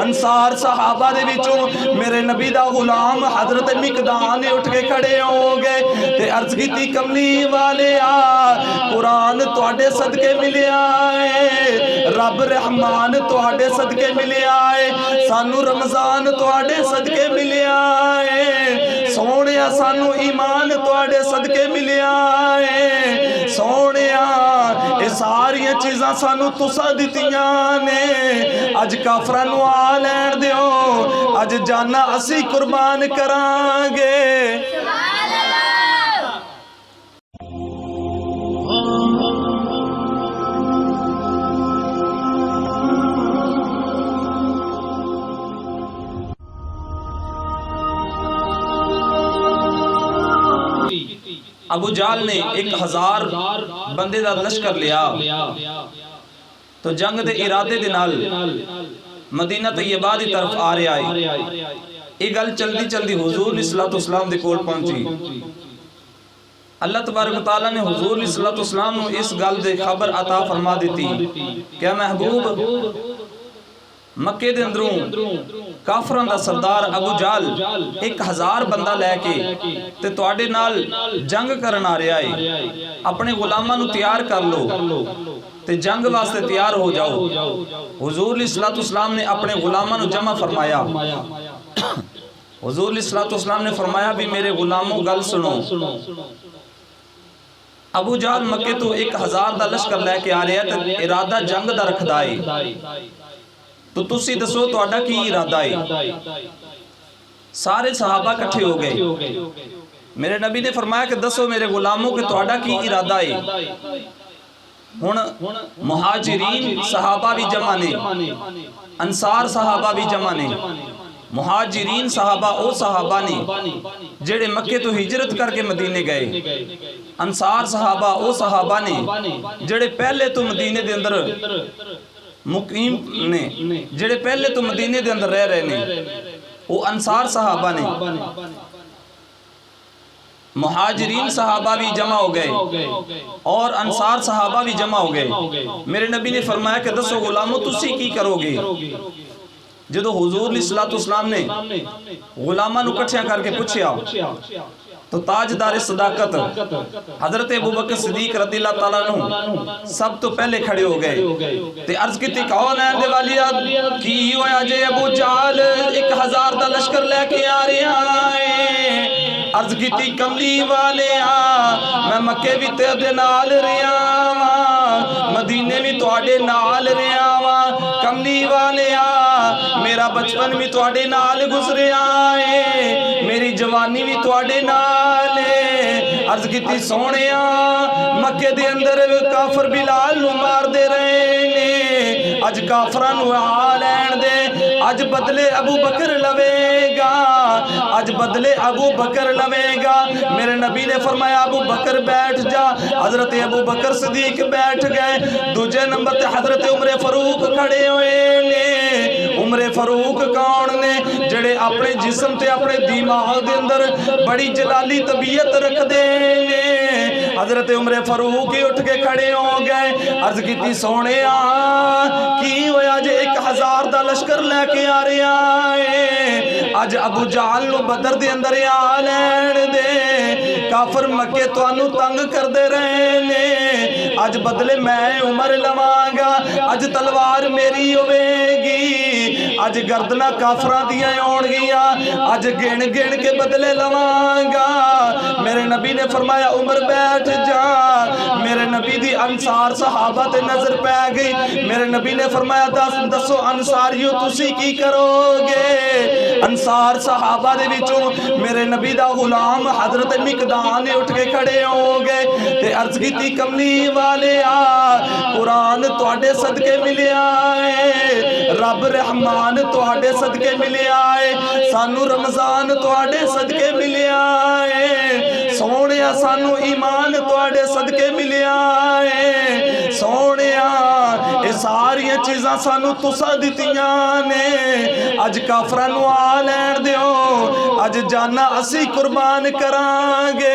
अंसार सहाबा दे विचों मेरे नबी दा गुलाम हजरत मिकदाद ने उठ के खड़े हो गए ते अर्ज की कमली वाले कुरान तुहाडे सदके मिलिया है, रब रहमान तुहाडे सदके मिलिया है, सानू रमजान तुहाडे सदके मिलिया है, सोने सानू ईमान तुहाडे सदके मिलिया है, सोने ये सारिया चीज़ां सानू तुसा दित्तियां ने। अज काफरां नू आ लैण दिओ, अज जाना असी कुर्बान करांगे। अबू जाल ने 1000 बंदे दा लश्कर लिया तो जंग दे इरादे दे नाल मदीना तैयबा दी तरफ आ रहा है। ये गल चलदी चलदी हुजूर सल्लल्लाहु अलैहि वसल्लम दे कोल पहुंची। अल्लाह तबारक तआला ने हुजूर सल्लल्लाहु अलैहि वसल्लम नू इस गल दे खबर अता फरमा दी कि महबूब मक्के दे अंदरों काफरां दा सरदार अबू जाल 1000 बंदा लैके ते तुहाडे नाल जंग करन आ रहा है। अपने गुलामां नू तैयार कर लो ते जंग वास्ते तैयार हो जाओ। हुजूर सल्लल्लाहु अलैहि वसल्लम ने अपने गुलामां नू जमा फरमाया। हुजूर सल्लल्लाहु अलैहि वसल्लम ने फरमाया भी मेरे गुलामों गल सुनो। अबू जाल मक्के तो 1000 दा लश्कर लैके आ रहा है, इरादा जंग दा रखदा है। तो तुसी दसो तुहाडा की इरादा है। सारे सहाबा इकट्ठे हो गए। मेरे नबी ने फरमाया कि दसो मेरे गुलामों के तुहाडा की इरादा है। हुण मुहाजिरीन सहाबा भी जमा ने, अंसार सहाबा भी जमा ने। मुहाजिरीन सहाबा ओ सहाबा ने जेड़े मक्के तो हिजरत करके मदीने गए। अंसार सहाबा ओ सहाबा ने जेड़े पहले तो मदीने दे अंदर मुकीम ने, जेड़े पहले तो मदीने दे अंदर रह रहे ने, वो अंसार सहाबा ने। मुहाजिरीन सहाबा भी जमा हो गए और अंसार सहाबा भी जमा हो गए। मेरे नबी ने फरमाया कि दसो गुलामों तुसी की करोगे। जो हुजूर सल्लल्लाहु अलैहि वसल्लम ने गुलामां नू इकट्ठियां करके पूछया तो ताजदार सदाकत हजरत अबू बकर सिद्दीक रज़ियल्लाहु ताला अन्हु सब तो पहले खड़े हो गए ते अर्ज की कौन है दे वालिया की होया जे अबू जाल 1000 दा लश्कर लेके आ रहा है। अर्ज की कमली वाले मैं मक्के भी तेरे नाल रहा वा, मदीने भी तुहाडे नाल रहा वा। कमली वाले मेरा बचपन भी तुहाडे नाल गुजरिया है, मेरी जवानी भी तुहाडे नाल है। अर्ज की सोने मक्के दे अंदर काफर बिलाल नू मार दे रहे ने, अज काफरां नू आ लैण दे। अज बदले अबू बकर लवेगा, अज बदले अबू बकर लवेगा। मेरे नबी ने फरमाया अबू बकर बैठ जा। हजरत अबू बकर सिद्दीक बैठ गए। दूजे नंबर ते हजरत उमर फारूक खड़े हुए ने। उमर फारूक कौन ने? जेड़े अपने जिस्म ते अपने दिमाग दे अंदर बड़ी जलाली तबीयत रखदे ने। हजरत उमर फारूक ही उठ के खड़े हो गए। अर्ज की सोने की होया जे 1000 दा लश्कर लेके आ रहा है। अज अबू जाल नू बदर दे अंदर आ लैण दे। काफर मक्के तुहानू तंग करदे रहे ने, अज बदले मैं उमर लवांगा। अज तलवार मेरी होवेगी, अज गर्दना काफरां दियां होणगियां। अज गिण गिण के बदले लवांगा। मेरे नबी ने फरमाया उमर बैठ जा। मेरे नबी दी अंसार सहाबा ते नजर पै गई। मेरे नबी ने फरमाया दसो अंसारियो तुसी की करोगे। अंसार सहाबा दे विचों मेरे नबी दा गुलाम हजरत मिकदाद ने उठ के खड़े हो गए ते अर्ज की कमली वाले कुरान तुहाडे सदके मिलिया है, रब रहमान तुहाडे सदके मिलिया है, सानू रमजान तुहाडे सदके मिलिया है। सोने सानू ईमान तुहाडे सदके मिलिया है। सोने ये सारिया चीज़ां सानू तुसा दित्तियां ने। अज काफरां नू आ लैण दिओ, अज जाना असी कुर्बान करांगे।